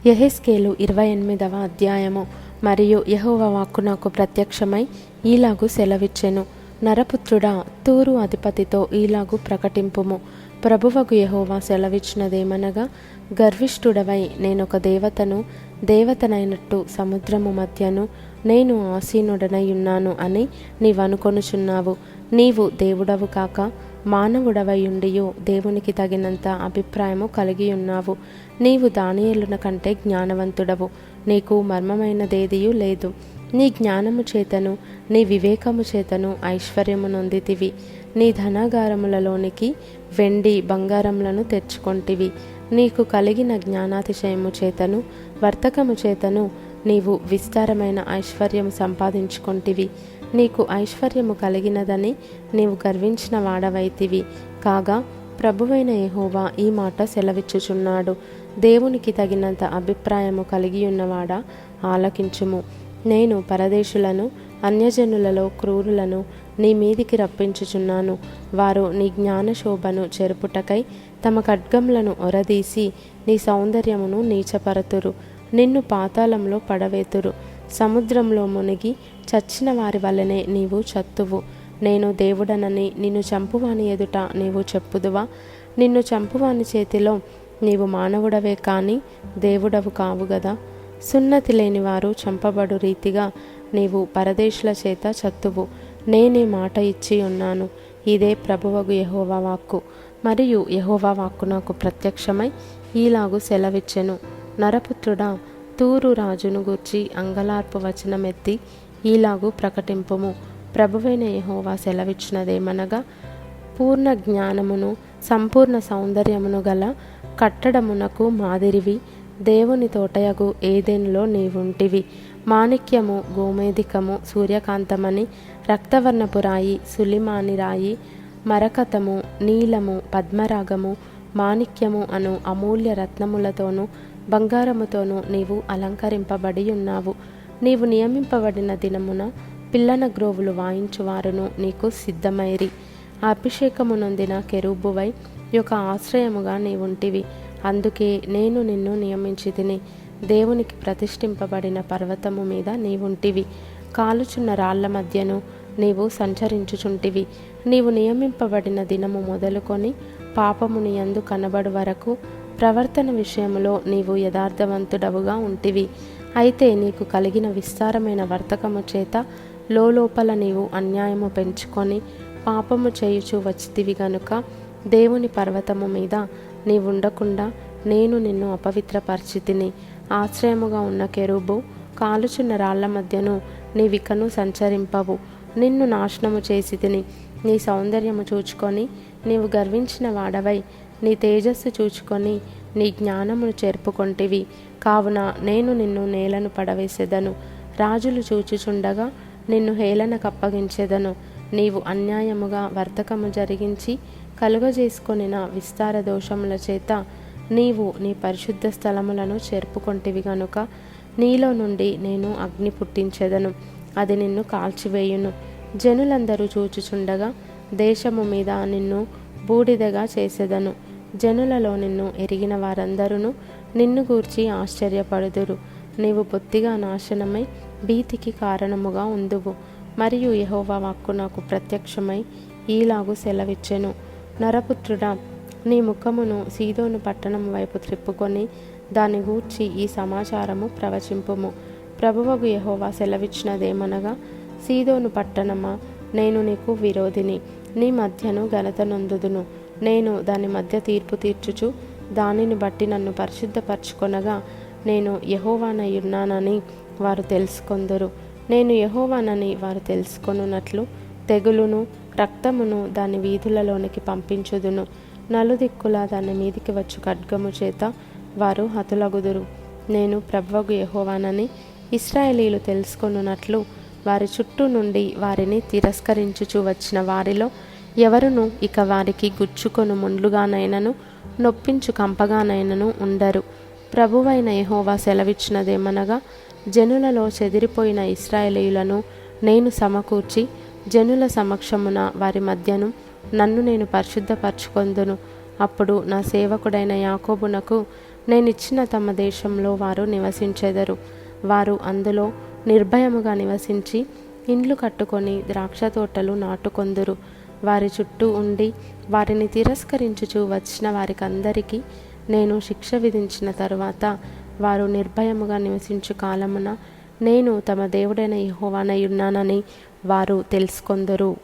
యెహెజ్కేలు 28వ అధ్యాయము. మరియు యెహోవా వాక్కు నాకు ప్రత్యక్షమై ఈలాగు సెలవిచ్చెను. నరపుత్రుడా, తూరు అధిపతితో ఈలాగు ప్రకటింపుము. ప్రభువగు యెహోవా సెలవిచ్చినదేమనగా, గర్విష్ఠుడవై నేనొక దేవతనైనట్టు సముద్రము మధ్యను నేను ఆసీనుడనై ఉన్నాను అని నీవనుకొనుచున్నావు. నీవు దేవుడవు కాక మానవుడవయుండియు దేవునికి తగినంత అభిప్రాయము కలిగి ఉన్నావు. నీవు దానియేలున కంటే జ్ఞానవంతుడవు. నీకు మర్మమైనదేదియూ లేదు. నీ జ్ఞానము చేతను నీ వివేకము చేతను ఐశ్వర్యము నొందితివి. నీ ధనాగారములలోనికి వెండి బంగారములను తెచ్చుకొంటివి. నీకు కలిగిన జ్ఞానాతిశయము చేతను వర్తకము చేతను నీవు విస్తారమైన ఐశ్వర్యము సంపాదించుకొంటివి. నీకు ఐశ్వర్యము కలిగినదని నీవు గర్వించిన వాడవైతివి. కాగా ప్రభువైన యెహోవా ఈ మాట సెలవిచ్చుచున్నాడు. దేవునికి తగినంత అభిప్రాయము కలిగి ఉన్నవాడా, ఆలకించుము. నేను పరదేశులను అన్యజనులలో క్రూరులను నీ మీదికి రప్పించుచున్నాను. వారు నీ జ్ఞానశోభను చెరుపుటకై తమ ఖడ్గములను ఒరదీసి నీ సౌందర్యమును నీచపరతురు. నిన్ను పాతాళంలో పడవేతురు. సముద్రంలో మునిగి చచ్చిన వారి వలనే నీవు చత్తువు. నేను దేవుడనని నిన్ను చంపువాని ఎదుట నీవు చెప్పుదువా? నిన్ను చంపువాని చేతిలో నీవు మానవుడవే కాని దేవుడవు కావు గదా. సున్నతి లేని వారు చంపబడు రీతిగా నీవు పరదేశుల చేత చత్తువు. నేనే మాట ఇచ్చి ఉన్నాను. ఇదే ప్రభువగు యెహోవా వాక్కు. మరియు యెహోవా వాక్కు నాకు ప్రత్యక్షమై ఈలాగు సెలవిచ్చెను. నరపుత్రుడా, తూరు రాజును గూర్చి అంగలార్పు వచనమెత్తి ఈలాగు ప్రకటింపుము. ప్రభువైన యెహోవా సెలవిచ్చినదేమనగా, పూర్ణ జ్ఞానమును సంపూర్ణ సౌందర్యమును గల కట్టడమునకు మాదిరివి దేవుని తోటయగు ఏదెనులో నీవుంటివి. మాణిక్యము, గోమేధికము, సూర్యకాంతమని, రక్తవర్ణపు రాయి, సులిమాని రాయి, మరకతము, నీలము, పద్మరాగము, మాణిక్యము అను అమూల్య రత్నములతోనూ బంగారముతోనూ నీవు అలంకరింపబడి ఉన్నావు. నీవు నియమింపబడిన దినమున పిల్లన గ్రోవులు వాయించువారును నీకు సిద్ధమైరి. అభిషేకము నొందిన కెరూబువై యొక్క ఆశ్రయముగా నీవుంటివి. అందుకే నేను నిన్ను నియమించితిని. దేవునికి ప్రతిష్ఠింపబడిన పర్వతము మీద నీవుంటివి. కాలుచున్న రాళ్ల మధ్యను నీవు సంచరించుచుంటివి. నీవు నియమింపబడిన దినము మొదలుకొని పాపము నీ యందు కనబడు వరకు ప్రవర్తన విషయములో నీవు యథార్థవంతుడవుగా ఉంటివి. అయితే నీకు కలిగిన విస్తారమైన వర్తకము చేత లోపల నీవు అన్యాయము పెంచుకొని పాపము చేయుచు వచ్చితివి గనుక దేవుని పర్వతము మీద నీవుండకుండా నేను నిన్ను అపవిత్రపరిచితిని. ఆశ్రయముగా ఉన్న కెరూబు కాలుచున్న రాళ్ల మధ్యను నీవికను సంచరింపవు. నిన్ను నాశనము చేసితిని. నీ సౌందర్యము చూచుకొని నీవు గర్వించిన వాడవై నీ తేజస్సు చూచుకొని నీ జ్ఞానమును చేర్పుకొంటివి. కావున నేను నిన్ను నేలను పడవేసెదను. రాజులు చూచుచుండగా నిన్ను హేళనకప్పగించెదను. నీవు అన్యాయముగా వర్తకము జరిగించి కలుగజేసుకొనిన విస్తార దోషముల చేత నీవు నీ పరిశుద్ధ స్థలములను చేర్పుకొంటివి గనుక నీలో నుండి నేను అగ్ని పుట్టించెదను. అది నిన్ను కాల్చివేయును. జనులందరూ చూచుచుండగా దేశము మీద నిన్ను బూడిదగా చేసెదను. జనులలో నిన్ను ఎరిగిన వారందరూ నిన్ను గూర్చి ఆశ్చర్యపడుదురు. నీవు బొత్తిగా నాశనమై భీతికి కారణముగా ఉందువు. మరియు యెహోవా వాక్కు నాకు ప్రత్యక్షమై ఈలాగు సెలవిచ్చెను. నరపుత్రుడా, నీ ముఖమును సీదోను పట్టణం వైపు త్రిప్పుకొని దాని గూర్చి ఈ సమాచారము ప్రవచింపుము. ప్రభువగు యెహోవా సెలవిచ్చినదేమనగా, సీదోను పట్టణమా, నేను నీకు విరోధిని. నీ మధ్యను ఘనత నొందుదును. నేను దాని మధ్య తీర్పు తీర్చుచు దానిని బట్టి నన్ను పరిశుద్ధపరచుకొనగా నేను యెహోవానయున్నానని వారు తెలుసుకొందురు. నేను యెహోవానని వారు తెలుసుకొనున్నట్లు తెగులును రక్తమును దాని వీధులలోనికి పంపించుదును. నలుదిక్కులా దాని మీదికి వచ్చు ఖడ్గము చేత వారు హతులగుదురు. నేను ప్రభువగు యెహోవానని ఇశ్రాయేలీయులు తెలుసుకొనున్నట్లు వారి చుట్టూ నుండి వారిని తిరస్కరించుచు వచ్చిన వారిలో ఎవరునూ ఇక వారికి గుచ్చుకొను ముండ్లుగానైనను నొప్పించు కంపగానైనను ఉండరు. ప్రభువైన యెహోవా సెలవిచ్చినదేమనగా, జనులలో చెదిరిపోయిన ఇశ్రాయేలీయులను నేను సమకూర్చి జనుల సమక్షమున వారి మధ్యను నన్ను నేను పరిశుద్ధపరచుకొందును. అప్పుడు నా సేవకుడైన యాకోబునకు నేనిచ్చిన తమ దేశంలో వారు నివసించెదరు. వారు అందులో నిర్భయముగా నివసించి ఇండ్లు కట్టుకొని ద్రాక్ష తోటలు నాటుకొందురు. వారి చుట్టూ ఉండి వారిని తిరస్కరించుచు వచ్చిన వారికందరికీ నేను శిక్ష విధించిన తరువాత వారు నిర్భయముగా నివసించు కాలమున నేను తమ దేవుడైన యెహోవానై ఉన్నానని వారు తెలుసుకొందురు.